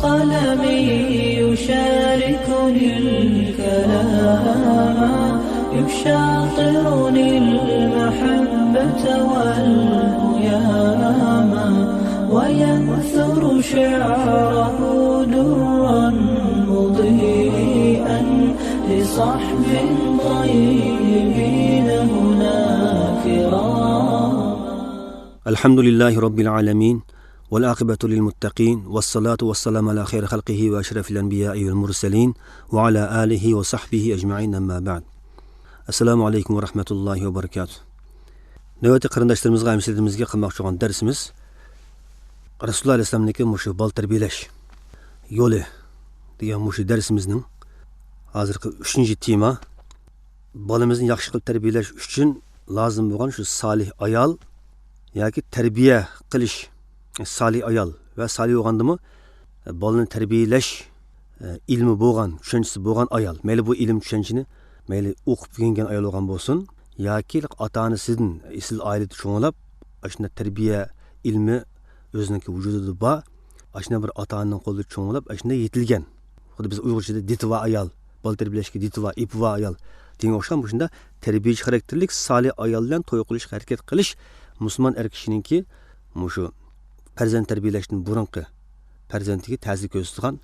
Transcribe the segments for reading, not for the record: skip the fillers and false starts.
قلمي يشاركني الكلام يشاطرني المحبة والهيام وينثر شعره درا مضيئا لصحب طيبين هناك رام. الحمد لله رب العالمين والعاقبة للمتقين والصلاة والسلام على خير خلقه وأشرف الأنبياء والمرسلين وعلى آله وصحبه أجمعين أما بعد. Assalamu alaykum wa rahmatullahi wa barakatuh. Növbəti qarindaşlarımızga, həmşirimizga qılmoqchi olan dərsimiz Rasulullah Aleyhisselam'niki muşu bal tərbiyələş yolu degan muşu dərsimizning hozirgi 3-cü tema. Balamizni yaxshi qilib tərbiyələş uchun lozim bo'lgan shu solih ayol yoki tarbiya qilish solih ayol va solih bo'lgandimi balani tarbiyalash ilmi bo'lgan, tushunchasi bo'lgan ayol. Mayli bu ilm tushunchini mayli o'qib o'rgangan ayol bo'lgan bo'lsin yoki ota-onasidan asl oilada cho'ng'ilib ashuna tarbiya ilmi o'ziniki vujudida bor, ashuna bir ota-onaning qo'lida cho'ng'ilib ashuna yetilgan. Xuddi biz Uyg'urchada ditva ayol, bal tarbiyalashga ditva, ipva ayol degan o'xshagan shunda tarbiyachi xarakterlik solih ayol bilan to'y qilish, harakat qilish musulmon er kishiningki mushu farzand tarbiyalashdan burunqi farzandiga ta'sir ko'rsatgan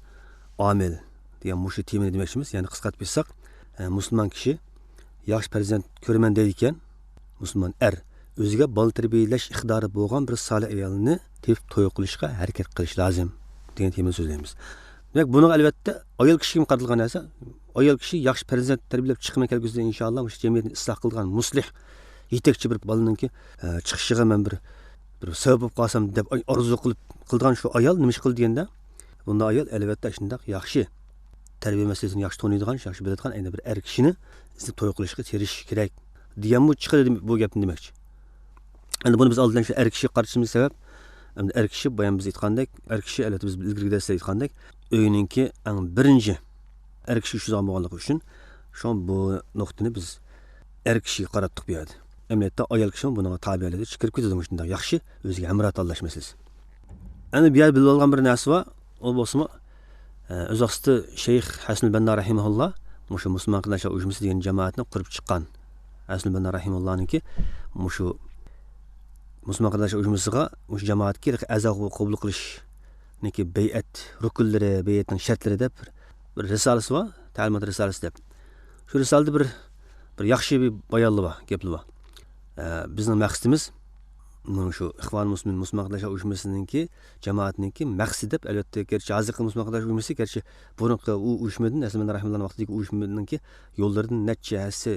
omil degan mushu temani demoqchimiz. Ya'ni qisqartib bilsak, musulmon kishi yaxshi farzand ko'raman deydi ekan, musulmon er o'ziga bal tarbiyalash iqtidori bo'lgan bir solih ayolni tepib to'y qilishga harakat qilish lozim degan temani so'zlaymiz. Demak, buni albatta ayol kishiga qaratilgan narsa. Ayol kishi yaxshi farzand tarbiyalab chiqmay kelgusida inshaalloh o'sha jamiyatni isloh qilgan muslih yetakchi bir bolaninki chiqishiga men bir sabab bo'lib qolsam deb orzu qilgan shu ayol nima ish qildi deganda, bunda ayol albatta shunday yaxshi tarbiya masalasini yaxshi taniydigan, yaxshi biladigan ayni bir er kishini izlab to'y qilishga tirishish kerak degan bu chiqadi bu gapni demoqchi. Endi buni biz oldindan shu er kishi qarashimiz sabab, endi er kishi bayon biz aytgandek, er kishi albatta biz ilgari darsda aytgandek, o'yininki eng birinchi er kishi shu zaman bo'lganligi uchun shu bu nuqtani biz er kishiga qaratdik bu yerda. Emniyatda ayol kishi bunga tabiiylikda chiqib ketadi shunda yaxshi o'ziga hamroh tanlash masalasi. Endi bu yer bilib olgan bir narsa bor, u bo'lsa o'zaqsti Sheyx Hasan al-Banna rahimahulloh mushu musulmon qilishlar uyushmasi degan jamoatni qurib chiqqan. Hasan al-Banna rahimahullohniki mushu musulmon qilishlar uyushmasiga mushu jamoatga a'zo qabul qilishniki bay'at rukunlari, bay'atning shartlari deb bir risolasi bor, ta'limot risolasi deb. Shu risolada bir yaxshi bir bayonlar bor, gaplar bor. Bizning maqsadimiz shu Ixvan Muslimin musulmon qilishlar uyushmasininki jamoatninki maqsadi deb albatta gerçi hozirgi musulmon qilishlar uyushmasi gerçi burunqi u uyushmadan Hasan rahimahulloh vaqtidagi uyushmaninki yo'llaridan nechasi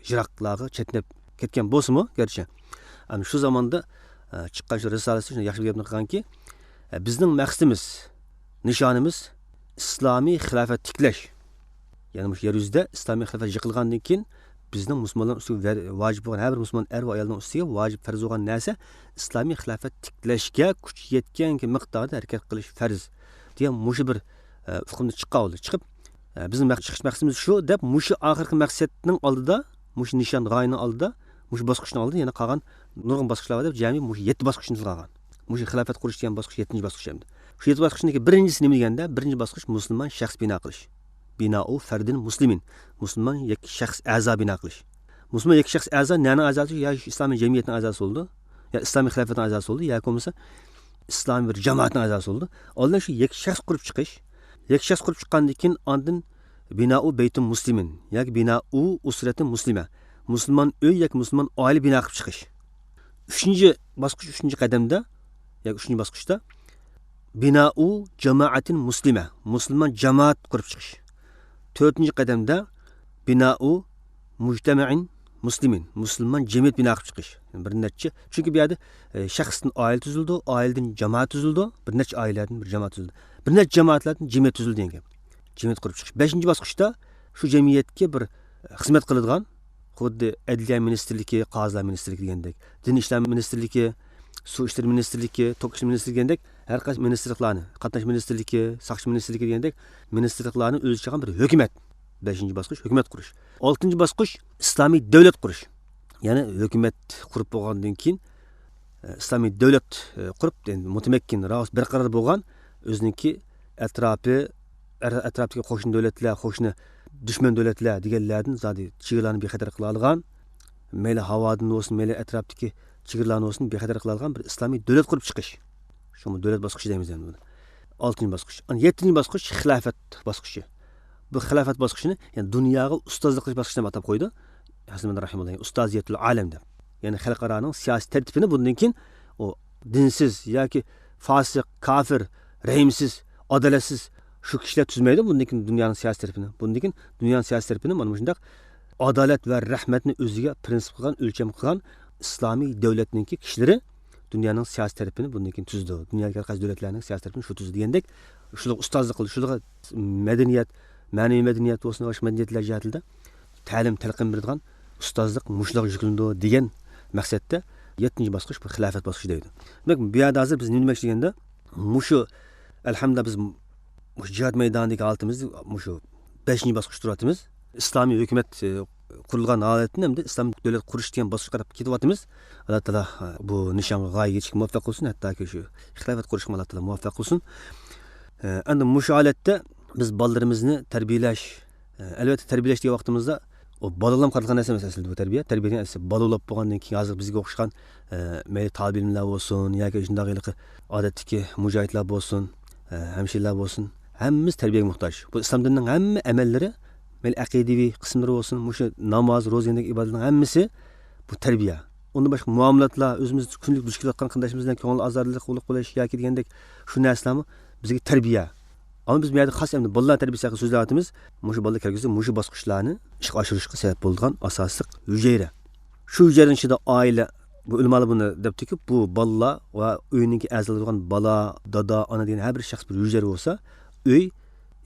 jiroqlarga chetnab ketgan bo'lsa-mu gerçi ana shu zamonda chiqqan shu risolasi shuni yaxshi gapni qilganki, bizning maqsadimiz, nishonimiz islomiy xilofat tiklash. Ya'ni shu yer yuzida islomiy xilofat yiqilgandan keyin bizning musulmonlar ustiga vojib bo'lgan har bir musulmon er va ayolning ustiga vojib farz bo'lgan narsa islomiy xilofat tiklashga kuch yetgan miqdorda harakat qilish farz degan mushu bir hukmni chiqib bizning maqsadimiz shu deb mushu oxirgi maqsadning oldida, mushu nishon g'oyaning oldida, mushu bosqichning oldida yana qolgan nurg'un bosqichlar bor deb jami mushu 7 bosqichni qilgan. Mushu xilofat qurish degan bosqich 7-bosqich endi. Shu 7 bosqichniki birinchisi nima deganda, birinchi bosqich musulmon shaxs bino qilish. Bina'u fardin muslimin. Musulmon yakki shaxs a'zo bino qilish. Musulmon yakki shaxs a'zo nani a'zosi? Ya islomiy jamiyatning a'zosi bo'ldi, ya islomiy xilofatning a'zosi bo'ldi, yoki bo'lmasa islomiy bir jamoatning a'zosi bo'ldi. Oldin shu yakki shaxs qurib chiqish. Yakki shaxs qurib chiqqandan keyin ondin bina'u baytun muslimin yoki bina'u usratin muslima. Musulmon uy yoki musulmon oila bino qilib chiqish. 3-bosqich, 3-qadamda yoki 3-bosqichda bina'u jamaatin muslima. Musulmon jamoat qurib chiqish. 4-qadamda bina'u mujtama'in muslimin. Musulmon jamiyat bino qilib chiqish. Bir necha, chunki bu yerda shaxsning oila tuzildi, oiladan jamoat tuzildi, bir necha oilalardan bir jamoat tuzildi. Bir necha jamoatlardan jamiyat tuzildi degan gap. Jamiyat qurib chiqish. 5-bosqichda shu jamiyatga bir xizmat qiladigan, xuddi Adliya ministrligi, Qozilar ministrligi degandek, Din ishlar ministrligi, Suv ishlar ministrligi, Tok ishlar ministrligi degandek, har qaysi ministrliklarni, Qatnash ministrligi, Saqchi ministrligi degandek ministrliklarni o'z ichiga bir hukumat. 5-bosqich hukumat qurish. 6-bosqich islomiy davlat qurish. Ya'ni hukumat qurib bo'lgandan keyin islomiy davlat qurib, mutamakkin, rost barqaror bo'lgan o'ziniki atrofdagi qo'shni davlatlar, qo'shni dushman davlatlar deganlardan zodi chegaralarni bexatar qila olgan, mayli havodan bo'lsin, mayli atrofdagi chegaralarni bo'lsin bexatar qila olgan bir islomiy davlat qurib chiqish. Shu davlat bosqichi deymiz endi buni. 6-bosqich. 7-bosqich xilofat bosqichi. Bu xilofat bosqichini, ya'ni dunyoga ustozlik qilish bosqichini atab qo'ydi. Hasan rahimulloh, ustoziyatul alam deb. Ya'ni xalqaroning siyosiy tartibini bundan keyin o dinsiz yoki fosiq, kafir, rahimsiz, adolatsiz shu kishilar tuzmaydi bundan keyin dunyoning siyosiy tartibini. Bundan keyin dunyoning siyosiy tartibini mana shunday adolat va rahmatni o'ziga prinsip qilgan, o'lcham qilgan islomiy davlatning kishilari dunyoning siyosiy tartibini bundan keyin tuzdi. Dunyodagi qaysi davlatlarning siyosiy tartibini shu tuzdi degandek, shular ustozlik qildi, shularga madaniyat, ma'naviy madaniyat bo'lsin, boshqa madaniyatlar jihatida ta'lim talqin beradigan ustozlik mushlarga yuklandi degan maqsadda 7-bosqich bu xilofat bosqichi deydi. Demak, bu yerda hozir biz nima demoqchi deganda, mushu alhamdulillah biz jihad maydonidagi holatimiz mushu 5-bosqich turatimiz. İslomiy hukumat qurilgan holatni hamda islom davlat qurish degan bosqichga qarab ketyapmiz. Alloh taolo bu nishonga g'oyaga yetishga muvaffaq qilsin, hattoki shu xilofat qurishga Alloh taolo muvaffaq qilsin. Endi mushu holatda biz bolalarimizni tarbiyalash, albatta tarbiyalash degan vaqtimizda o bolalar qaralgan narsa emas aslida bu tarbiya. Tarbiyaning asli bolalab bo'lgandan keyin hozir bizga o'xshagan mayli taliblar bo'lsin yoki shunday odatdagi mujohidlar bo'lsin, hamshirlar bo'lsin, hammamiz tarbiyaga muhtoj. Bu islom dinining hamma amallari, mayli aqidaviy qismlari bo'lsin, mushu namoz, ro'zadagi ibodatlarning hammasi bu tarbiya. Undan boshqa muomalatlar, o'zimiz kunlik duch kelayotgan qandashimizdan ko'ngil azorlik, qulluq bo'lish yoki degandek shu narsalarni bizga tarbiya. Ama biz bu yerda xos endi bolalar tarbiyasi haqida so'zlayapmiz. Mushu bolalar kelgisi mushu bosqichlarni ishga oshirishga sabab bo'lgan asosiy hujayra. Shu hujayraning ichida oila, bu ulamalar buni debdiki, bu bolalar va uyninki a'zolari bo'lgan bola, dada, ona degan har bir shaxs bir hujayra bo'lsa, uy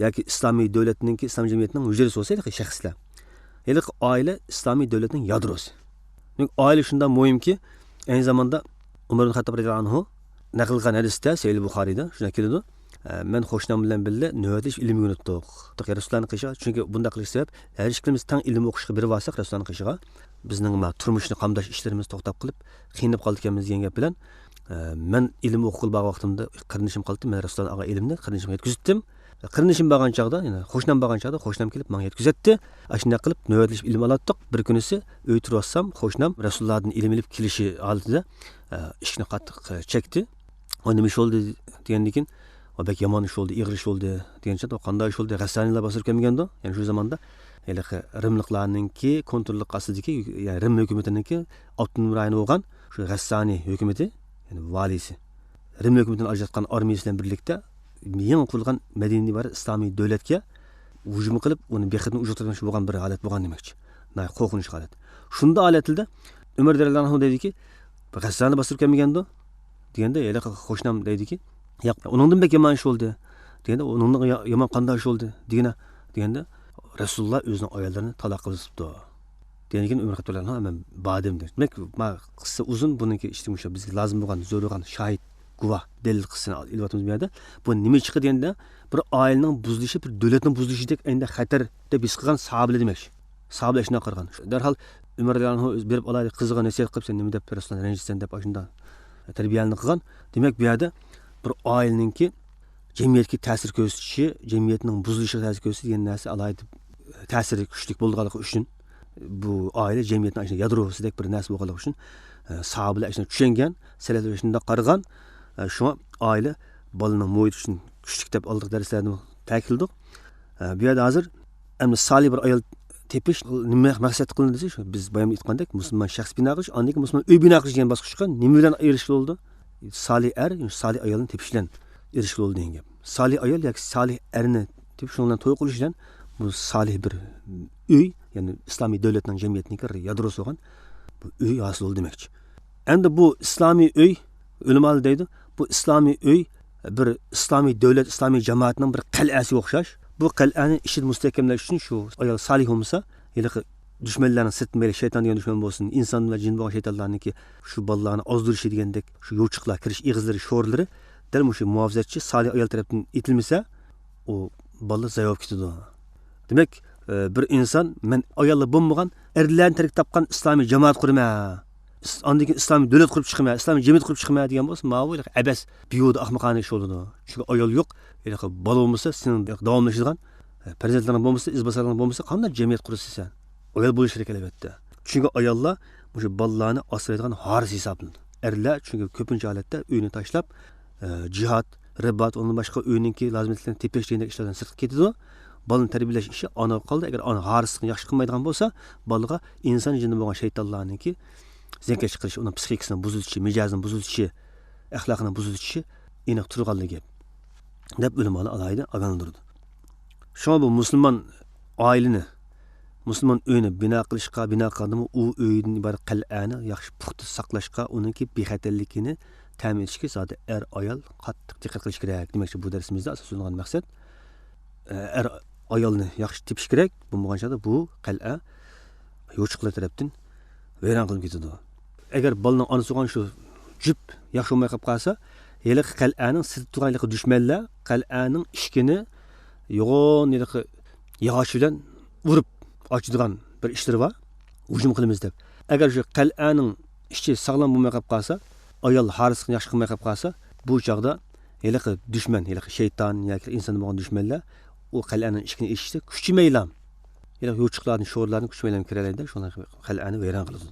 yoki islomiy davlatninki, islom jamiyatining hujayrasi bo'lsa, shaxslar. Ya'ni oila islomiy davlatning yadrosi. Oila shundan muhimki, aynı zamanda Umar ibn Xattob radhiyallohu anhu naql qilgan hadisda Sahih Buxoriyda shunday keladi. Men xo'shnam bilan birga navbatlish ilmga unutdik. Rasulullohning qishiga, chunki bunday qilish sabab har ikkimiz tang ilm o'qishga berib olsak Rasulullohning qishiga bizning turmushni qamdash ishlarimiz to'xtab qilib, qiynab qoldik ekanmiz degan gap bilan men ilm o'qib qilgan vaqtimda qarinishim qoldi. Men Rasulullohga ilmni qarinishimga yetkazdim. Qarinishim bo'lgan chaqda, ya'ni xo'shnam bo'lgan chaqda xo'shnam kelib menga yetkazdi. Shunday qilib navbatlish ilm olatdik. Bir kunisi uy turasam xo'shnam Rasulullohdan ilm olib kelishi holatida ishni qattiq chekdi. O nima ish bo'ldi degandan keyin bek yomon ish bo'ldi, ig'ir ish bo'ldi degancha, qanday ish bo'ldi? G'assaniylar bosib kelmaganda, ya'ni shu zamonda Rimliklarninki kontrollik ostidagi, ya'ni Rim hukumatiniki avtonom rayon bo'lgan shu G'assani hukumati, ya'ni valisi. Rim hukumatidan ajratgan armiyasi bilan birlikda yangi qurilgan madaniy var islomiy davlatga hujum qilib, uni bexatni ujratgan bo'lgan bir holat bo'lgan demakchi. Qo'rqinch holat. Shunda holatida Umar radhiyallohu anhu dediki, G'assani bosib kelmaganda deganda, qo'shnam deydiki, yo'q, uningdan bek yomon ish bo'ldi. Deganda, uningdan yomon qanday ish bo'ldi? Deganda, Rasululloh o'zining ayollarini taloq qilibdi. Degan keyin Umar xattolarni men badim dedi. Demak, qissa uzun, buniki ishtimsha bizga lozim bo'lgan, zo'r bo'lgan shahid, guvoh, dalil qissani ilvatimiz bu yerda. Bu nima chiqdi deganda, bir oilaning buzilishi, bir davlatning buzilishidek endi xatar deb his qilgan sahobalar demak. Sahobalar shuna qilgan. Darhol Umar radhiyallohu anhu berib olaydi, qiziga nasihat qilib, sen nima deb Rasulullohni ranjitsan deb shunda tarbiyani qilgan. Demak, bu yerda bir oilaningki jamiyatga ta'sir ko'rsatishi, jamiyatning buzilishiga ta'sir ko'rsatishi degan narsa alohida ta'siri kuchli bo'lganligi uchun bu oila jamiyatning ashuna yadrosidek bir narsa bo'lganligi uchun sahobalar ashuna tushungan, salaflar shunda qaragan. Shuna oila bolaning muhit uchun kuchli deb oldiq darslarni ta'kidladik. Bu yerda hozir endi solih bir ayol tepish nima maqsad qilindi desa, shu biz bayam aytgandek, musulmon shaxs bino qilish, andagi musulmon uy bino qilish degan bosqichga nima bilan erishib bo'ldi? Salih er, salih ayolni tepish bilan erishib bo'ldi degan gap. Salih ayol yoki salih erni tepish bilan to'y qilish bilan bu salih bir uy, ya'ni islomiy davlatning jamiyatning yadrosi bo'lgan bu uy hosil bo'ldi demakchi. Endi bu islomiy uy, ulamalar deydi, bu islomiy uy bir islomiy davlat, islomiy jamoatning bir qal'asiga o'xshash. Bu qal'ani ishini mustahkamlash uchun shu ayol salih bo'lsa, ya'ni dushmanlarning sirtmayli shayton degan dushman bo'lsin, inson va jin bo'lgan shaytonlarniki shu bolalarni ozdirishi degandek, shu yo'chiqlar kirish, ig'izlari, sho'rlari dal shu muhofizatchi salih ayol tarafdan etilmasa, u bola zayob ketadi. Demak, bir inson men ayollar bo'lmagan erlarni tark topgan islomiy jamoat qurma Ondan keyin islomiy davlat qurib chiqma, islomiy jamiyat qurib chiqma degan bo'lsa, ma'bu abas biyo'da ahmoqona ish bo'ladi. Chunki ayol yo'q, bola bo'lmasa, sening davomlashadigan farzandlaring bo'lmasa, izbosarlaring bo'lmasa, qanday jamiyat qurasiz sen? Ayol bo'lish kerak albatta. Chunki ayollar o'sha bolalarni asraydigan haris hisoblanadi. Erlar chunki ko'pincha holatda uyni tashlab, jihad, ribat, undan boshqa uyninki lozimliklarni tepish degan ishlardan sirtib ketadi. Balani tarbiyalash ishi ona qoldi. Agar ona harisni yaxshi qilmaydigan bo'lsa, bolaga inson jinni bo'lgan shaytonlarningki zikr chiqarish, uning psixikasini buzilishi, mijozini buzilishi, axloqini buzilishi aniq turganligi deb ulamolar alayda ogohlantirdi. Shunga bu musulmon oilani, musulmon uyni bino qilishga, bino qilganmi, u uydan iborat qal'ani yaxshi puxta saqlashga, uningki bexatarligini ta'min etishga zodi ayol qattiq diqqat qilish kerak. Demakchi bu darsimizda asoslangan maqsad ayolni yaxshi tepish kerak. Bo'lmagancha bu qal'a yo'chiqlar tarafdan vayron qilib ketadi. Agar bolaning onasi bo'lgan shu jup yaxshi bo'lmay qolib qolsa, hali qal'aning sirtib turganligi dushmanlar qal'aning ishkini yo'g'on yog'och bilan urib ochadigan bir ishlar bor. Hujum qilamiz deb. Agar shu qal'aning ichi sog'lom bo'lmay qolib qolsa, ayol harisni yaxshi qilmay qolib qolsa, bu chaqda hali dushman, hali shayton yoki inson bo'lgan dushmanlar u qal'aning ishkini eshitsa kuchmaylam. Hali yo'chiqlarning sho'rlarni kuchmaylam kiralaydi, shuni qal'ani vayron qiladi.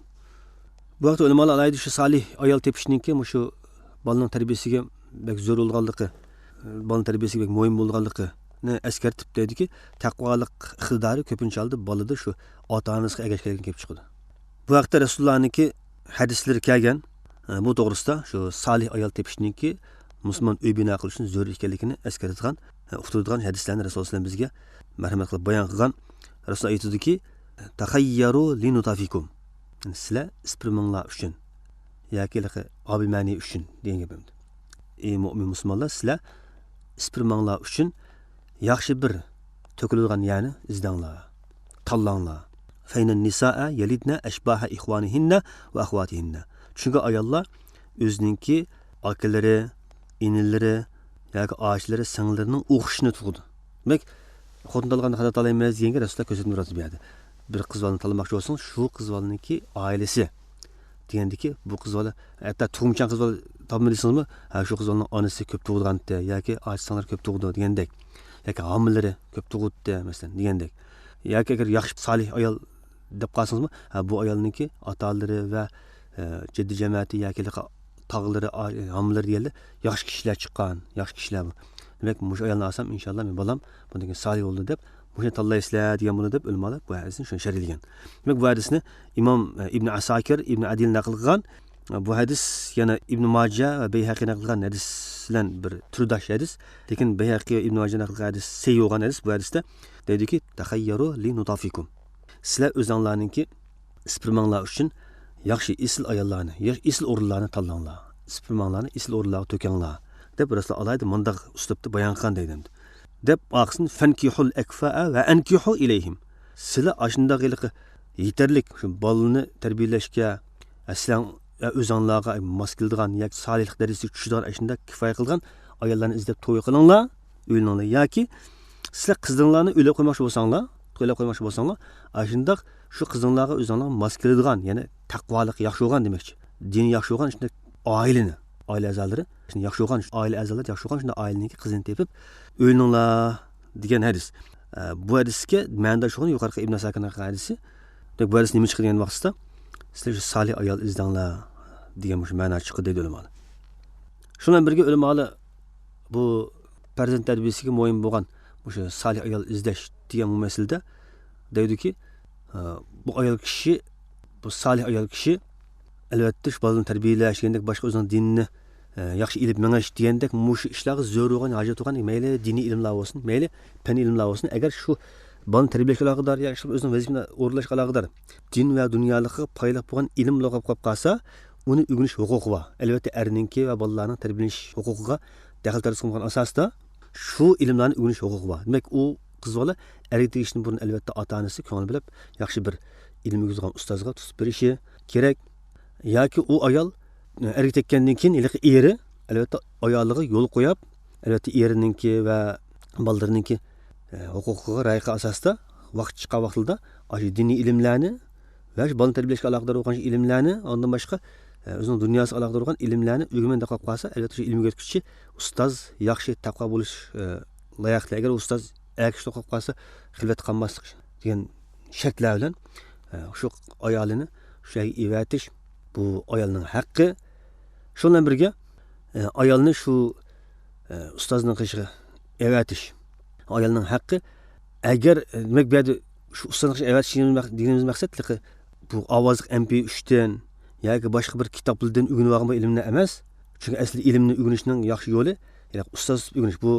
Bu vaqtda ulamolar alayda shu salih ayol tepishninki shu bolaning tarbiyasiga bek zo'r bo'lganligi, bolaning tarbiyasiga bek muhim bo'lganligini eskartib deydiki, taqvolik iqtidori ko'pincha holda bolada shu ota-onasiga ergashganlikdan kelib chiqadi. Bu vaqtda Rasulullohningki hadislari kelgan, bu to'g'risida shu salih ayol tepishninki musulmon uy bino qilishning zo'r ekanligini eskartgan, uqtiradigan hadislarni Rasululloh bizga marhamat qilib bayon qilgan. Rasululloh aytadiki, "Takhayyaru linutafikum." Sizlar ispriminlar uchun yoki obilmani uchun degan gapim. Ey mu'min musulmonlar, sizlar ispriminlar uchun yaxshi bir to'kiladigan yani izdanglar, tanlanglar. Faynan nisaa yalidna ashbaha ikhwanihinna va akhwatihinna. Chunki ayollar o'zininki akalari, inilari yoki oshlari, singillarining o'xshishini tug'di. Demak, xotin tanlaganni xato tanlaymiz deganga Rasululloh ko'rsatib beradi. Bir qiz bolani tanlamoqchi bo'lsang, shu qiz bolaningki oilasi degandiki, bu qiz bola hatto tug'umchan qiz bola topmadingizmi? Ha, shu qiz bolaning onasi ko'p tug'ilganda yoki ochsanlar ko'p tug'di degandek, yoki homilari ko'p tug'di masalan degandek. Yoki agar yaxshi solih ayol deb qolsangizmi, ha bu ayolningki ota-onalari va jiddiy jamoati yoki tog'lari, homilari deyildi, yaxshi kishilar chiqqan, yaxshi kishilar bu. Demak, mush ayolni olsam inshaalloh men bolam bundan solih bo'ldi deb Muşa tallaysizlar degan buni deb ulamolar bu hadisni shuni sharhlagan. Demak, bu hadisni Imom Ibn Asakir, Ibn Adil naql qilgan. Bu hadis yana Ibn Majah va Bayhaqi naql qilgan hadis bilan bir turdosh hadis. Lekin Bayhaqi va Ibn Majah naql qilgan hadis sahih bo'lgan hadis. Bu hadisda deydiki, "Takhayyaru li nutafikum." Sizlar o'zinglarningki isprimanlar uchun yaxshi isl ayollarni, isl o'rinlarni tanlanglar. Isprimanlarni isl o'rinlarga to'kinglar deb Rasululloh alayda mundaq uslubda bayon qilgan deydi. Deb aqsin fankihul akfa'a va ankihu ilayhim. Sizlar ashundaq yetarlik shu bolani tarbiyalashga, aslan o'zinglarga mos keladigan yoki solih darajasiga tushadigan ashunda kifoya qilgan ayollarni izlab to'y qilinglar, o'ylaninglar yoki sizlar qizinglarni o'ylab qo'ymoqchi bo'lsanglar, to'ylab qo'ymoqchi bo'lsanglar, ashundaq shu qizinglarga o'zinglarga mos keladigan, ya'ni taqvolik yaxshi bo'lgan demakchi. Dini yaxshi bo'lgan shunda oilani, oila a'zolari, shunda yaxshi bo'lgan oila a'zolari yaxshi bo'lgan shunda oilaniki qizini tepib o'ylaninglar degan hadis. Bu hadisga ma'noda shuning yuqorqi Ibn Sakinning hadisi. Bu hadis nima chiqadigan vaqtda sizlar shu solih ayol izdanglar degan shu ma'no chiqdi deydi ulamolar. Shundan birga ulamolar bu farzand tarbiyasiga muhim bo'lgan o'sha solih ayol izlash degan masalada deydiki, bu ayol kishi, bu solih ayol kishi albatta shu bolani tarbiyalash, degandek boshqa o'zining dinini yaxshi ilm mengash degandek mush ishlarga zo'r bo'lgan, hojat bo'lgan, mayli diniy ilmlar bo'lsin, mayli fan ilmlar bo'lsin, agar shu bolani tarbiyalashga aloqador yoki o'zining vazifasini o'rlashga aloqador din va dunyolikqa foyda bo'lgan ilm log'ab qolib qolsa, uni o'rganish huquqi bor. Albatta erninki va bolalarning tarbiyalanish huquqiga daxl qilgan asosda shu ilmlarni o'rganish huquqi bor. Demak, u qiz bola erga tegishdan burun albatta ota-onasi ko'ngil bilib yaxshi bir ilm o'rgangan ustozga tutib berishi kerak. Yoki u ayol erga tekkandan keyin eri albatta ayoliga yo'l qo'yib, albatta erininki va bolalarninki huquqiga rioya asosida vaqt chiqqan vaqtida diniy ilmlarni va shu bolani tarbiyalashga aloqador bo'lgan ilmlarni ondan boshqa o'zining dunyosiga aloqador bo'lgan ilmlarni o'rganmay qolib qolsa, albatta shu ilm o'rgatuvchi ustoz yaxshi taqvo bo'lish layoqli. Agar ustoz akishli qolib qolsa, xilvat qolmaslik degan shartlar bilan shu ayolini shu evatish bu ayolning haqqi. Shundan birga ayolni shu ustozning qishiga evatish ayolning haqqi. Agar demak bu yerda shu ustozning evatish deganimiz maqsadligi bu ovozli MP3dan yoki boshqa bir kitoblardan o'rganib olgan ilmni emas. Chunki asli ilmni o'rganishning yaxshi yo'li, ya'ni ustoz o'rganish bu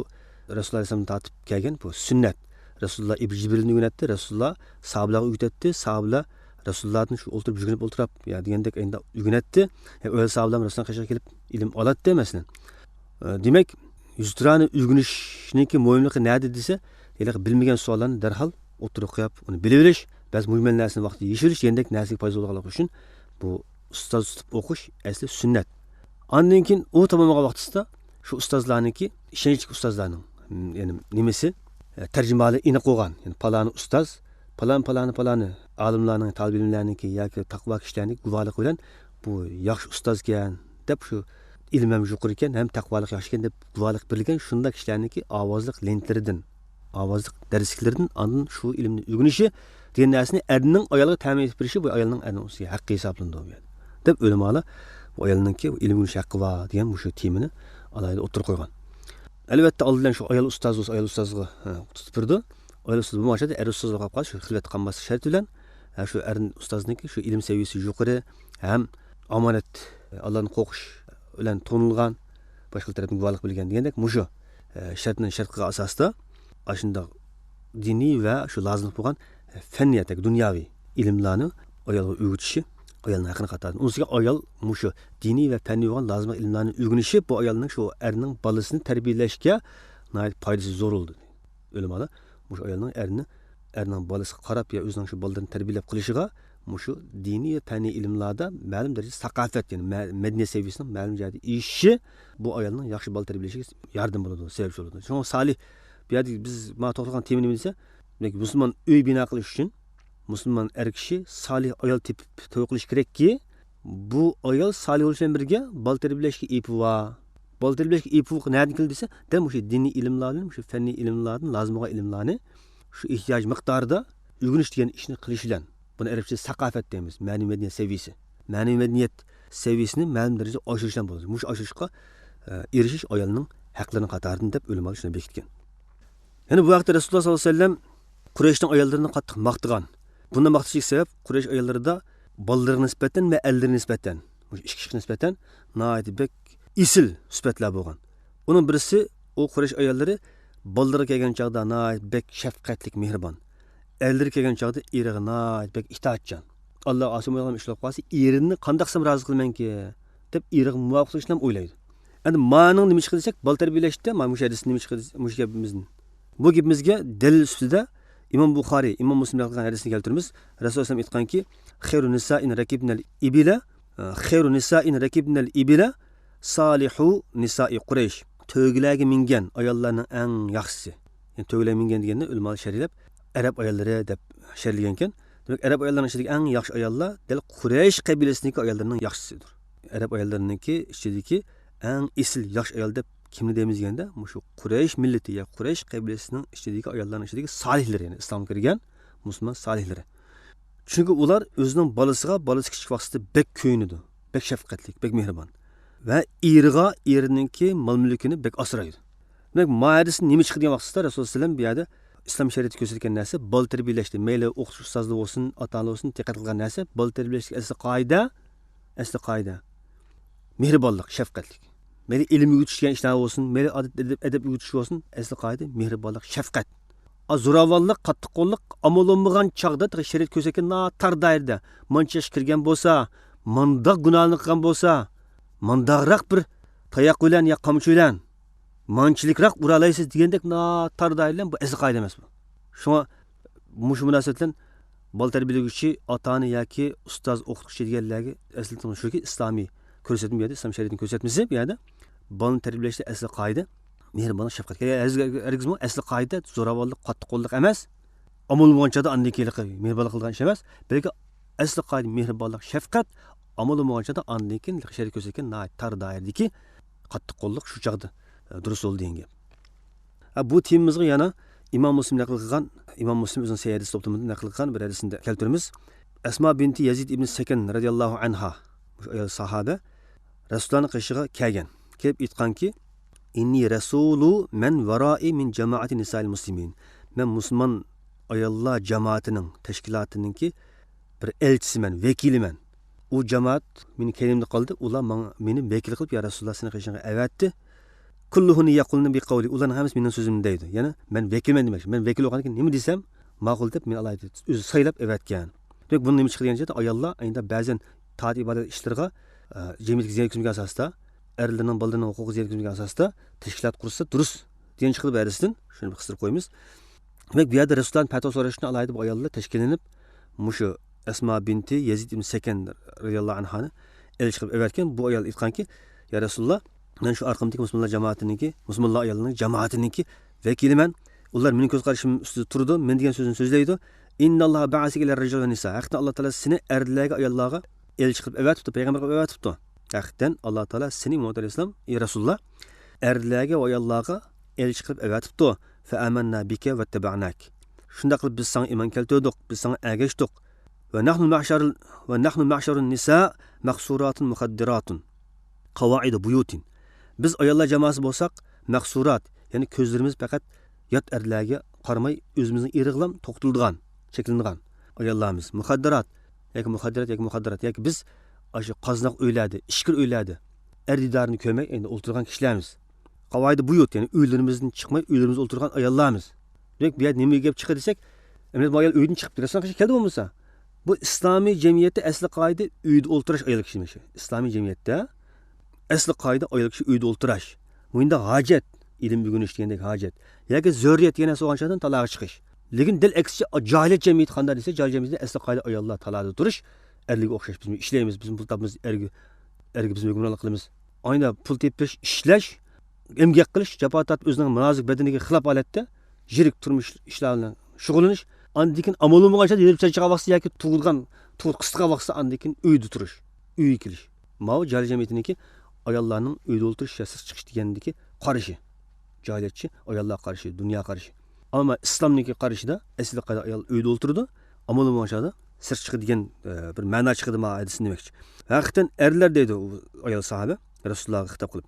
Rasululloh alayhisolam tatib kelgan bu sunnat. Rasululloh Ibn Jibrilni o'rgatdi, Rasululloh sahobalarga o'rgatdi, sahobalar Rasulullohdan shu o'tirib o'tirib ya degandek endi o'rgatdi. O'z sahobalar Rasululloh qashiga kelib ilm oladi masalan. Demak, yuzturani o'rganishniki muhimligi nada desa, ya'ni bilmagan savollarni darhol o'tirib qo'yib, uni bilib olish, ba'zi muhim narsani vaqtida yeshirish, degandek narsaga foyda bo'lganligi uchun bu ustoz tutib o'qish asli sunnat. Ondan keyin u tamomlagan vaqtida shu ustozlarniki, ishonchli ustozlarning, ya'ni nimasi tarjimali iniq qo'ygan, ya'ni palani ustoz, palani olimlarning, talab ilmlarniki yoki taqvo kishilarning guvohlik bilan bu yaxshi ustoz ekan deb shu ilm ham yuqori ekan, ham taqvolik yaxshi ekan deb guvohlik berilgan shunday kishilarniki ovozliq lentlaridan, ovozliq darsliklaridan ondan shu ilmni o'rganishi degan narsani erning ayolga ta'min etib berishi bu ayolning erning ustiga haqqi hisoblanadi deb ulamolar bu ayolninki ilm o'rganish haqqi bor degan shu temini alayda o'tirib qo'ygan. Albatta oldindan shu ayol ustozga tutib turdi. Ayol ustoz bu mashada er ustozga qolib qolish, shu xilvat qolmaslik sharti bilan shu er ustozniki shu ilm saviyasi yuqori ham omonat Allohni qo'rqish bilan to'nilgan boshqa tarafdan guvohlik bilgan degandek mushu shartga asosida ashunda diniy va shu lozim bo'lgan fanniyatdek dunyoviy ilmlarni ayolga o'rgatishi ayolning haqqini qatardi. Unisiga ayol mushu diniy va fanniy bo'lgan lozim ilmlarni o'rganishi bu ayolning shu erning bolasini tarbiyalashga foydasi zo'r bo'ldi. O'limada mushu ayolning erning bolasiga qarab ya o'zining shu bolalarini tarbiyalab qilishiga mushu diniy va fanniy ilmlarda ma'lum darajada saqofat, ya'ni madaniyat seviyasining ma'lum joyda ishi bu ayolning yaxshi bola tarbiyalashiga yordam bo'ladi, sabab bo'ladi. Shunga solih bu yerda biz ma to'g'rigan tema nima desa, demak musulmon uy bino qilish uchun musulmon er kishi solih ayol tepib to'y qilish kerakki, bu ayol solih bo'lish bilan birga bola tarbiyalashga ipi va bola tarbiyalashga ipi nereden keldi desa, dem o'sha diniy ilmlarni, o'sha fanniy ilmlarni, lozim bo'lgan ilmlarni shu ehtiyoj miqdorida o'rganish degan ishni qilish bilan buni arabcha saqofat deymiz, ma'naviy madaniyat seviyasi. Ma'naviy madaniyat seviyasini ma'lum darajada oshirishdan bo'ladi. Mush oshirishga erishish ayolning haqlarini qatoridan deb o'limoq shuni bekitgan. Ya'ni bu vaqtda Rasululloh sollallohu alayhi vasallam Qurayshning ayollarini qattiq maqtagan. Bundan maqtashlik sabab Quraysh ayollarida bolalarga nisbatan va erlarga nisbatan, mush ikki kishiga nisbatan noyatibek isil sifatlar bo'lgan. Uning birisi o Quraysh ayollari bolalarga kelgan chaqda noyatibek shafqatlik, mehribon. Erlarga kelgan chaqda eriga noyatibek itoatchan. Alloh osmondan ishlab qolsa, erini qandaqsam rozi qilmanki deb eriga muvofiq qilishni o'ylaydi. Endi ma'ning nima chiqdi desak, bol tarbiyalashda mana mush hadis nima chiqdi, mush gapimizni. Bu gapimizga dalil ustida İmam Buxoriy, İmam Muslim qilgan hadisni keltiramiz. Rasululloh sollallohu alayhi vasallam aytganki, "Xayru nisa'in rakibnal ibila, xayru nisa'in rakibnal ibila, salihu nisa'i Quraysh." To'g'larga mingan ayollarning eng yaxshisi. Ya'ni to'g'larga mingan deganda ulamo sharhlab Arab ayollari deb sharhlagan ekan. Demak, Arab ayollarining ichidagi eng yaxshi ayollar dal Quraysh qabilasidagi ayollarning yaxshisidir. Arab ayollarininki ichidagi eng esil yaxshi ayol deb kimni deymiz deganda, shu Quraysh millati ya Quraysh qabilasining ichidagi ayollarning ichidagi solihlar, ya'ni islomga kirgan musulmon solihlari. Chunki ular o'zining bolasi kichik vaqtida bek ko'ynidi, bek shafqatli, bek mehribon va erininki mol-mulkini bek asraydi. Demak, ma'adisni nima chiqadigan vaqtida Rasululloh sallam bu yerda islom shariati ko'rsatgan narsa bol tarbiyalashda, mayli o'qitish ustozlik bo'lsin, ota-ona bo'lsin, diqqat qilgan narsa bol tarbiyalashga asli qoida mehribonlik, shafqatlik. Meli ilm o'rgatishgan ishlar bo'lsin, meli adab o'rgatish bo'lsin, asli qoida mehribonlik, shafqat. Zo'ravonlik, qattiqqo'llik amallanmagan chaqda shariat ko'rsatgan tar doirada manchash kirgan bo'lsa, mandaq gunohni qilgan bo'lsa, mandaqroq bir tayoq bilan yo qamchi bilan manchilikroq uralaysiz degandek tar doiradan bu asli qoida emas bu. Shunga mush munosabat bilan bol tarbiyalovchi ota-ona yoki ustoz o'qituvchi deganlarga asli shuki islomiy ko'rsatma berdi, islom shariatining ko'rsatmasi bu yerda bolani tarbiyalashda asli qoida mehribonlik, shafqat. Hargizmi asli qoida zo'ravonlik, qattiqqo'llik emas. Amul bo'lganchada andikilik, mehribonlik qilgan ish emas, balki asli qoida mehribonlik, shafqat amal bo'lgancha ondan keyin shariat ko'rsatgan tar doiradagi qattiq qo'llik shu chog'da durust bo'ldi degan gap. Bu temamizga yana Imom Muslim naql qilgan, Imom Muslim o'zining Sahih hadis to'plamida naql qilgan bir hadisni keltiramiz. Asma binti Yazid ibn Sakan radhiyallohu anha, bu ayol sahoba Rasulullohning qishig'iga kelgan. Kelib aytganki, inni rasulu man varai min jamoati nisa'il muslimin. Men musulmon ayollar jamoatining tashkilotininki bir elchisiman, vakiliman. U jamoat meni kelimda qoldi. Ular meni vakil qilib ya Rasululloh seni qishig'iga avatdi. Kulluhuni yaqulna bi qawli. Ularning hammasi mening so'zimni deydi. Ya'ni men vakilman demak. Men vakil bo'lgandan keyin nima desam, ma'qul deb men Alloh o'zi saylab avatgan. Demak, buni nima chiqargancha ayollar endi ba'zan taat ibodat ishlariga jamiyatga ziyon yetkazmagan asosda, erlarning baldirining huquqiga ziyon yetkazmagan asosda tashkilot qursa durust degan chiqdi ba'zisidan. Shuni qistirib qo'yamiz. Demak, bu yerda Rasulullohning fatvo so'rashini alayda bu ayollar tashkillanib, mushu Asma binti Yazid ibn Sakan radhiyallohu anhani elchi qilib avatgan. Bu ayol aytganki, ya Rasululloh, men shu arqamdagi musulmonlar jamoatiniki, musulmonlar ayollarning jamoatiniki vakiliman. Ular mening ko'z qarashim ustida turdi, men degan so'zni so'zlaydi. Innalloha ba'asaka ila rajul va nisa. Haqiqatan Alloh taolo seni erlarga ayollarga elchi qilib avatibdi, payg'ambar qilib avatibdi. Haqiqatan Alloh taolo seni Muhammad alayhisalom, ey Rasululloh, erlarga va ayollarga elchi qilib avatibdi. Fa amanna bika va taba'nak. Shunda qilib biz senga iymon keltirdik, biz senga ergashdik. Va nahnu ma'sharun nisa maqsuratun mukhaddiratun. Qawa'id buyutin. Biz ayollar jamoasi bo'lsak, maqsurat, ya'ni ko'zlarimiz faqat yot erlarga qaramay o'zimizning irig'lam to'xtilgan, cheklangan ayollarimiz. Muxaddirat yoki biz shu qoznaq o'yladi, ishkir o'yladi. Erdidarni ko'rmay endi o'ltirgan kishilarimiz. Qavoyda buyut, ya'ni uylarimizdan chiqmay uylarimizda o'ltirgan ayollarimiz. Demak, bu yerda nima gap chiqdi desak, endi bu ayol uydan chiqib kirasa keldi bo'lmasa, bu islomiy jamiyatda asli qoida uyda o'ltirish ayol kishimishi. Islomiy jamiyatda asli qoida ayol kishi uyda o'ltirish. Bunda hojat, ilm o'rganish degandek hojat. Yoki zurriyat yana so'g'anchadan talaqqa chiqish. Lekin dil aksicha jahiliyat jamiyati qanday desa, jahiliyat jamiyatida asli qoida ayollar talaqda turish, erliga o'xshash biz ishlaymiz, biz pul topamiz, erga biz hukmronlik qilamiz. Ayna pul tepish, ishlash, emgak qilish, jafo tortib o'zining munozik badaniga xilof holatda yirik turmush ishlari bilan shug'ullanish, andikin amalum bo'lgancha yurib charchagan vaqtda yoki tug'ilgan, qisqa vaqtda andikin uyda turish, uyga kelish. Ma'u jahiliyat jamiyatiniki ayollarning uyda o'ltirish, yasiz chiqish degandagi qarashi. Jahiliyatchi ayollar qarashi, dunyo qarashi. Ammo islomniki qarashida asli qoida ayol uyda o'ltirdi, amalum bo'lgancha sir chiqdi degan bir ma'no chiqdi ma hadisni demakchi. Haqiqatan erlar deydi ayol sahoba Rasulullohga xitob qilib.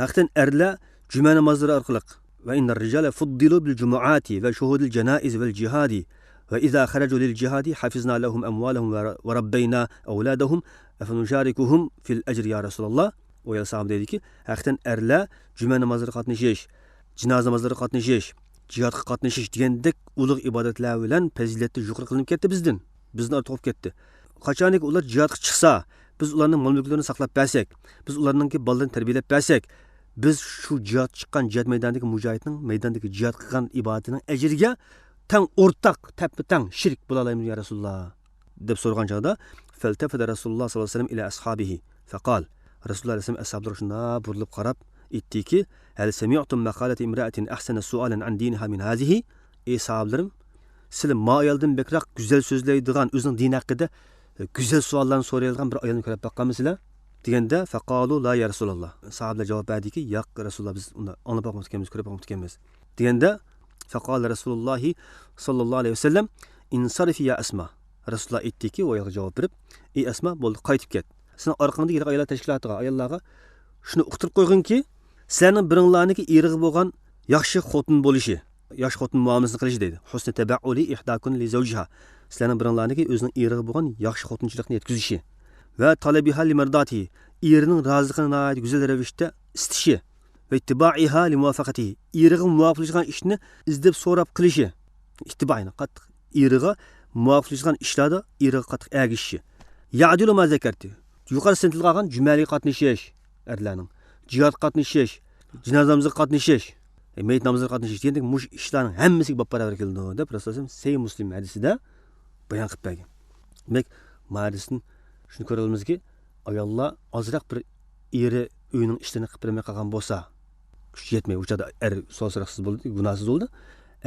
Haqiqatan erlar juma namozlari orqali va innar rijala fuddilu bil jumuati va shuhudil janaiz val jihadi va idza kharaju lil jihadi hafizna lahum amwalahum va rabbayna awladahum afanusharikuhum fil ajri ya Rasululloh. Ayol sahoba dediki, haqiqatan erlar juma namozlari qatnashish, jinoza namozlari qatnashish, jihadga qatnashish degandek ulug' ibodatlar bilan fazilatni yuqori qilinib ketdi bizdan. Bizni ortib ketdi. Qachonki ular jihadga chiqsa, biz ularning mol-mulklarini saqlab bersak, biz ularningki bolalarini tarbiyalab bersak, biz shu jihad chiqqan jihad maydonidagi mujohidning maydondagi jihad qilgan ibodatining ajriga tang o'rtaq, tap-tang shirk bo'la olaymiz ya Rasululloh deb so'ragan chog'da, faltafada Rasululloh sollallohu alayhi vasallam ila ashabihi faqal. Rasululloh alayhi vasallam ashablari shunda burilib qarab aytdiki, hal sami'tum maqalati imra'atin ahsana su'alan an diniha min hazihi? Ey sahablarim, sizlar ma'yaldan bekroq go'zal so'zlaydigan, o'zining din haqida go'zal savollarni so'raydigan bir ayolni ko'rib boqqanmisizlar? Deganda faqalu la ya Rasululloh. Sahabalar javob berdiki, yo'q Rasululloh, biz uni anglab boqmoq ekanmiz, ko'rib boqmoq ekanmiz. Deganda faqala Rasululloh sallallohu alayhi vasallam insarifi ya Asma. Rasululloh aytdiki, u ayolga javob berib, ey Asma, bo'ldi, qaytib ket. Sen orqangda yirik ayollar tashkilotiga, ayollarga shuni uqtirib qo'yginki, sening biringlarniki irig'i bo'lgan yaxshi xotin bo'lishi, yosh xotin muomalasini qilish deydi. Husni tabauli ihdakun li zawjiha. Sizlarning biringlarniki o'zining irig'i bo'lgan yaxshi xotinchilikni yetkazishi va talabiha li mardati, erining roziligini nihoyat go'zal ravishda istishi va ittiba'iha li muwafaqatihi, erig'i muvofiqlashgan ishni izlab so'rab qilishi. Ittibaini qattiq erig'i muvofiqlashgan ishlarda erig'i qattiq ergishishi. Ya'dilu ma zakarti. Yuqori sintilgan jumaliga qatnashish, erlarning jihad qatnashish, jinozamizga qatnashish, mayit namozga qatnashish degandek mush ishlarning hammasiga baravar keldi deb Rasululloh Sahih Muslim hadisida bayon qilib bergan. Demak, hadisdan shuni ko'ramizki, ayollar ozroq bir eri uyning ishlarini qilib bermay qolgan bo'lsa, kuch yetmay o'chada so'zsiz bo'ldi, gunohsiz bo'ldi.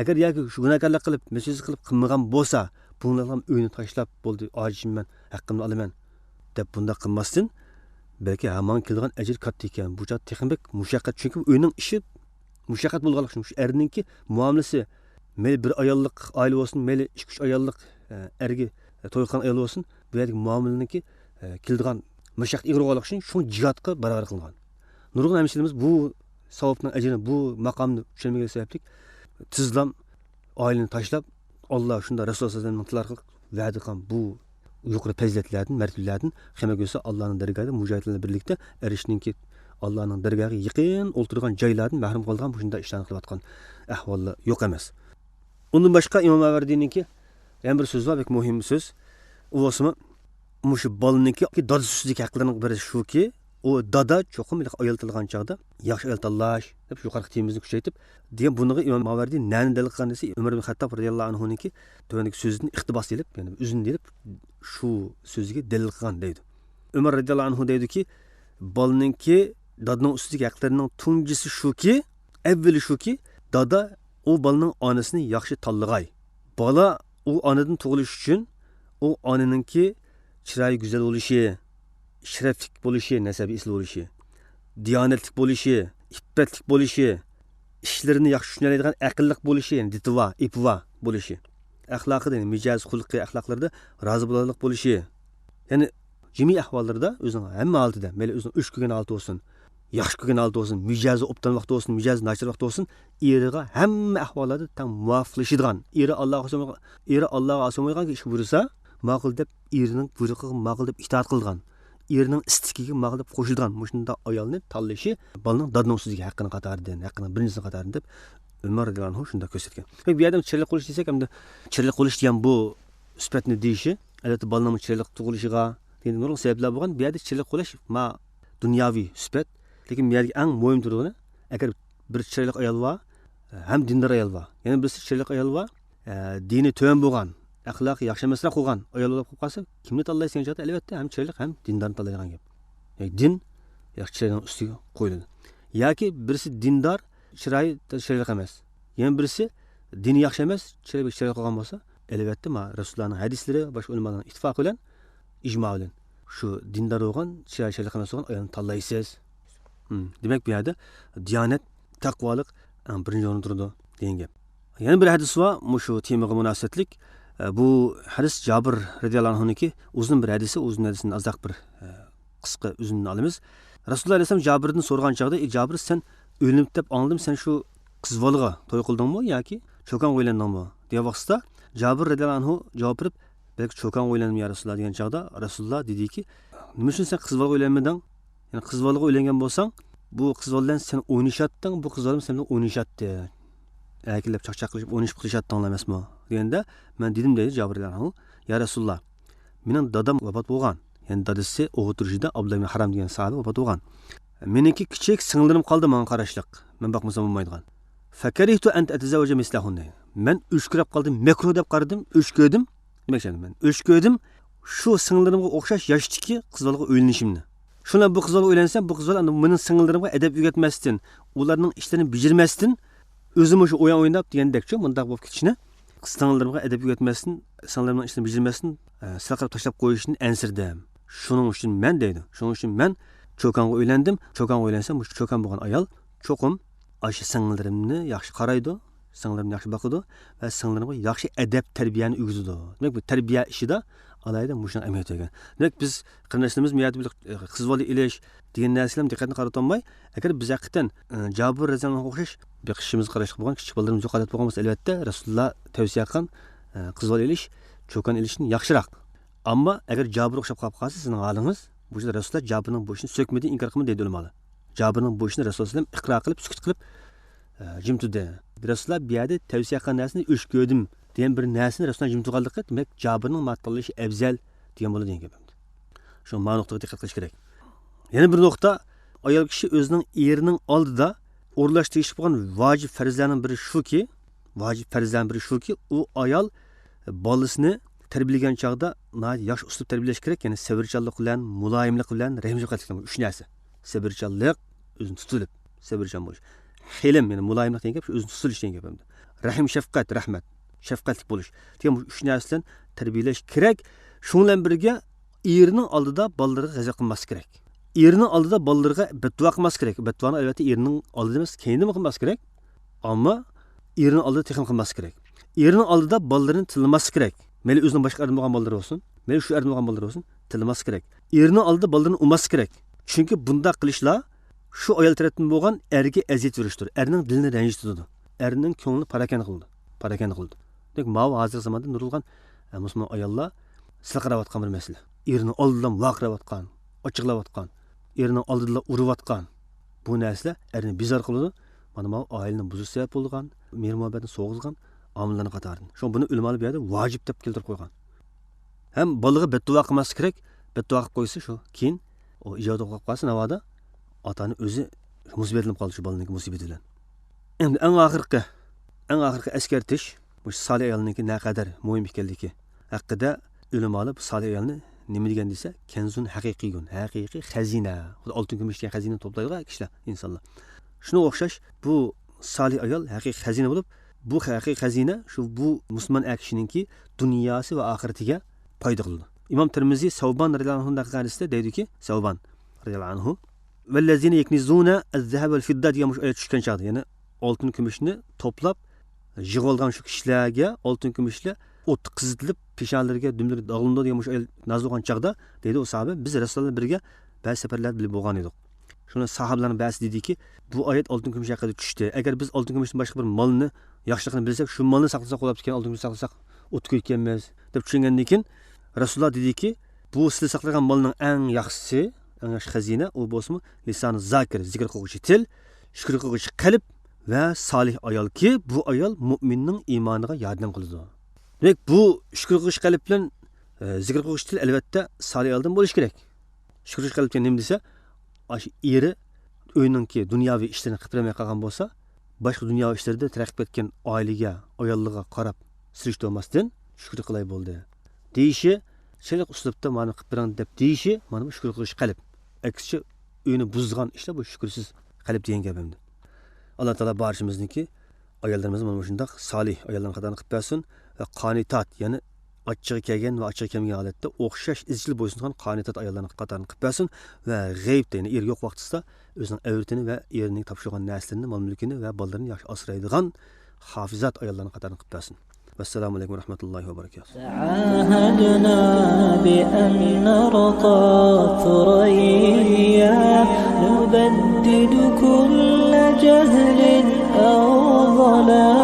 Agar yoki shu gunohkorlik qilib, meshiz qilib qilmagan bo'lsa, bunlar ham uyni tashlab bo'ldi ojizman haqqimni olaman deb bunda qilmasdan balki hamon kelgan ajr katta ekan bu jat texnik mushaqqat chunki uyning ishi mushaqqat bo'lganlik uchun shu erninki muomalasi mayli bir ayollik oila bo'lsin mayli 2-3 ayollik erga to'ygan ayol bo'lsin bu yerdagi muomalaniki keldigan mushaqqat ig'ir bo'lganlik uchun shu jihatga barobar qilgan nurg'un hamshirimiz bu savobning ajrini bu maqomni tushunmagan sababli tizlam oilani tashlab Alloh shunda Rasululloh sallallohu alayhi vasallam va'da qilgan bu yuqori fazilatlardan martabalardan hamma bo'lsa Allohning dargohida mujohidlarla birlikda erishninki Allohning dargohiga yaqin o'ltirgan joylardan mahrum qolgan bu shunda ishlarni qilayotgan ahvollar yo'q emas. Undan boshqa Imom Mavardiyninki yana bir so'z bor, bek muhim so'z. U o'smi mushu bolaninki dadasizlik haqlarining biri shuki, o dada cho'qim ayoltilgan chog'da yaxshi ayol tanlash deb yuqorgi temimizni kuchaytirib degan buniga Imom Mavardiy nani dalil qilgan desa Umar ibn Xattob radhiyallohu anhuniki tövendeki so'zini iqtibos edib, ya'ni uzun edib shu so'ziga dalil qilgan deydi. Umar radhiyallohu anhu deydiki, bolaninki dadaning ustidagi haqlarining tunjisi shuki, avvali shuki, dada o bolaning onasini yaxshi tanlag'ay. Bola u onadan tug'ilish uchun o onaninki chiroyi go'zal bo'lishi, sharaflik bo'lishi, nasabi isli bo'lishi, diyonatlik bo'lishi, iffetlik bo'lishi, ishlarini yaxshi tushunadigan aqlliq bo'lishi, ya'ni ditva, ipva bo'lishi. Axloqida, ya'ni mijoz, xulqi axloqlarda rozi bo'lalik bo'lishi. Ya'ni jami ahvollarda o'zining hamma holatida, mayli o'zining uch ko'rgan holati bo'lsin, yaxshi ko'rgan holati bo'lsin, mijozi obdan vaqt bo'lsin, mijozi nachar vaqt bo'lsin, eriga hamma ahvollarda tam muvofiqlashadigan, Allohga asomaydigan ish buyursa, ma'qul deb erining buyrug'iga ma'qul deb itoat qilgan. Erining istikiga ma'qul deb qo'shilgan mushunda ayolni tanlashi bolaning dadning ustiga haqqini qatoridan, haqqini birinchisi qatoridan deb Umar radhiyallohu anhu shunda ko'rsatgan. Bu yerda chiroyli qo'lish desak, hamda chiroyli qo'lish degan bu sifatni deyishi, albatta bolaning chiroyli tug'ilishiga degan nurli sabablar bo'lgan. Bu yerda chiroyli qo'lish ma dunyoviy sifat, lekin bu yerga eng muhim turg'ini, agar bir chiroyli ayol va ham dindor ayol va, yana birisi chiroyli ayol va dini to'g'ri bo'lgan, axloqi yaxshi emasroq qilgan ayol bo'lib qolsa, kimni tanlaysiz degan joyda albatta ham chiroyli ham dindorni tanlaydigan gap. Ya'ni din yaxshi chiroylining ustiga qo'yiladi. Yoki birisi dindor chiroyi chiroyli emas. Yana birisi dini yaxshi emas, chiroyli qilgan bo'lsa, albatta ma Rasulullohning hadislari, boshqa ulamolarning ittifoqi bilan, ijmo bilan shu dindor bo'lgan, chiroyli emas bo'lgan ayolni tanlaysiz. Demak bu yerda diyonat, taqvolik birinchi o'rinda turadi degan gap. Yana bir hadis bor, shu temaga munosabatlik. Bu hadis Jabir radhiyallohu anhuniki uzun bir hadisi, uzun hadisini azaq bir qisqa uzunini olamiz. Rasululloh alayhisalom Jabirdan so'rgan chog'da, Jabir sen o'linib deb angladim, sen shu qizbolaga to'y qildingmi yoki cho'kan o'ylandingmi degan vaqtda Jabir radhiyallohu anhu javob berib, "Balki cho'kan o'ylandim ya Rasululloh" degan chog'da Rasululloh dediki, "Nima uchun sen qizbolaga o'ylanmading? Ya'ni qizbolaga o'ylangan bo'lsang, bu qizbol bilan sen o'ynashatding, bu qizbolam sen bilan o'ynashatdi. Akillab chaqchaq qilib o'ynashib qilishatdinglar emasmi?" deganda, "Men dedim" deydi Jabir radhiyallohu anhu, "Ya Rasululloh, mening dadam vafot bo'lgan. Ya'ni dadasi o'g'il turishida Abdulloh ibn Haram degan sahoba vafot bo'lgan. Meniki kichik singlim qoldi menga qarashliq. Men boqmasam bo'lmaydigan. Fakarihtu an atazawwaja mislahunna. Men o'shkirab qoldim, makruh deb qaradim, o'shko'dim. Demakchi men o'shko'dim shu singlimga o'xshash yoshdagi qizlarga o'ylanishimni. Shundan bu qizlarga o'ylansam, bu qizlar mening singlimga adab o'rgatmasdan, ularning ishlarini bijirmasdan, o'zim o'sha o'ynab degandekchi, bundaq bo'lib ketishni, qizlarga adab o'rgatmasdan, singlimning ishlarini bijirmasdan, saqlab tashlab qo'yishni ansirdim. Shuning uchun men deydi. Shuning uchun men cho'kanga o'ylandim. Cho'kanga o'ylansam, bu cho'kan bo'lgan ayol cho'qim aşı singlimni yaxshi qaraydi, singlimni yaxshi boqadi va singlimga yaxshi adab tarbiyani o'rgatadi. Demak bu tarbiya ishida alayda mushun ahamiyat ekan. Demak biz qirnashimiz miyati bilan qizbola ilish degan narsalarga diqqatni qaratolmay, agar biz haqiqatan Jabir raziyallohu anhu o'xshash beqishimiz qarashlik bo'lgan, kichik bolalarimiz yo'qotib bo'lgan bo'lsa, albatta Rasululloh tavsiya qilgan qizbola ilish, cho'kan ilishni yaxshiroq. Ammo agar Jabir o'xshab qolib qolsa, sizning holingiz bu yerda Rasululloh Jabirning bu ishini so'kmadi, inkor qilmadi deydi ular. Jabirning bu ishini Rasululloh iqro qilib, sukut qilib jim tutdi. Rasululloh bu yerda tavsiya qilgan narsani o'shko'dim degan bir narsani Rasululloh jim tutganligi, demak Jabirning matnlashi afzal degan bo'ladi degan gap. Shu ma'noga diqqat qilish kerak. Yana bir nuqta, ayol kishi o'zining erining oldida o'rlash tegishli bo'lgan vojib farzlarning biri shuki, u ayol bolasini tarbiyalagan chog'da yaxshi uslub tarbiyalash kerak, ya'ni sabrchanlik bilan, muloyimlik bilan, rahmshuqatlik bilan. Uch narsa. Sabrchanlik, o'zini tutilib, sabrchan bo'lish. Hilm, ya'ni muloyimlik degan gap, o'zini tutilish degan gap. Rahim, shafqat, rahmat, shafqatli bo'lish. Degan bu uch narsadan tarbiyalash kerak. Shundan birga erining oldida bolalarga g'azab qilmas kerak. Erining oldida bolalarga beddua qilmas kerak. Bedduvani albatta erining oldida emas, keyinda qilmas kerak. Ammo erining oldida texim qilmas kerak. Erining oldida bolalarni tilmas kerak. Meli o'zining boshqa erdan bo'lgan bolalar bo'lsin, meli shu erdan bo'lgan bolalar bo'lsin, tilmas kerak. Erining oldida bolalarni umas kerak. Chunki bunda qilishlar shu ayol tarafdan bo'lgan erga aziyat berishdir. Erning dilini ranjitadi. Erning ko'nglini parakana qildi. Demak, mana hozir zamonda nurilgan musulmon ayollar silqirayotgan bir masala. Erining oldidan vaqirayotgan, ochiqlayotgan, erining oldidan urayotgan bu narsa erni bizar qiladi. Mana bu oilaning buzish sabab bo'lgan, mehr-muhabbatni so'g'izgan omillarning qatoridan. Shu buni ulamolar bu yerda vojib deb keltirib qo'ygan. Ham bolaga beddua qilmas kerak. Beddua qilib qo'ysa shu keyin o ijobat qilib qolsa navoda otani o'zi musibatlanib qoldi shu bolaning musibati bilan. Endi eng oxirgi eskartish bu solih ayolniki naqadar muhim ekanligi haqida ulamolar bu solih ayolni nima degan desa, kanzun haqiqiy xazina. Xuddi oltin kumush degan xazina to'playdilar kishilar, insonlar. Shuna o'xshash bu solih ayol haqiqiy xazina bo'lib, bu haqiqiy xazina shu bu musulmon kishininki dunyosi va oxiratiga foyda qiladi. İmam Tirmizi Savban radhiyallohu anhu hadisida deydiki, Savban radhiyallohu anhu vellezine yeknizuna az-zahab vel-fidda degan ayet tushgan chaqda, ya'ni oltin kumushni to'plab yig'ilgan shu kishilarga oltin kumushlar o't qizitilib peshonalariga dumlar dog'landi degan shu ayet nozil bo'lgan chaqda deydi u sahoba, biz Rasululloh birga ba'zi safarlarda bilib bo'lgan edik. Shuni sahobalarning ba'zi dediki, bu oyat oltin kumush haqida tushdi. Agar biz oltin kumushdan boshqa bir molni yaxshiligini bilsak, shu molni saqlasak bo'lib ketgan, oltin kumushni saqlasak o't ko'yganmiz deb tushungandan keyin Rasululloh dediki, bu sizlar saqlagan molning eng yaxshisi, eng yaxshi xazina u bo'lsa lisoni zakir, zikr qiluvchi til, shukr qiluvchi qalb va solih ayolki, bu ayol mu'minning iymoniga yordam qiladi. Demak, bu shukr qiluvchi qalb bilan zikr qiluvchi til albatta solih ayoldan bo'lish kerak. Shukr qiluvchi qalbga nima desa, ash eri o'yiningki dunyoviy ishlarni qilib bermay qolgan bo'lsa, boshqa dunyoviy ishlarda taraqqiyot etgan oilaga, ayolliga qarab sirishti olmasdan shukr qilay bo'ldi. Deyishi, shelik uslubda mana qilib bering deb deyishi, mana bu shukr qilish qalb. Aksicha uyni buzgan ishlar bu shukrsiz qalb degan gapimdi. Alloh taolo barchamizniki ayollarimizni mana shunday solih ayollarning qatorine qilib bersin va qonitat, ya'ni ochchig'i kelgan va ochchig'i kelmagan holatda o'xshash izchil bo'ysungan qonitat ayollarning qatorine qilib bersin va g'aybda, ya'ni er yo'q vaqtida o'zining avratini va erining topshirgan narslarini, mol-mulkini va bolalarini yaxshi asraydigan hafizat ayollarning qatorine qilib bersin. والسلام عليكم ورحمة الله وبركاته. تعاهدنا بأن نرقى ثريا نبدد كل جهل أو ضلال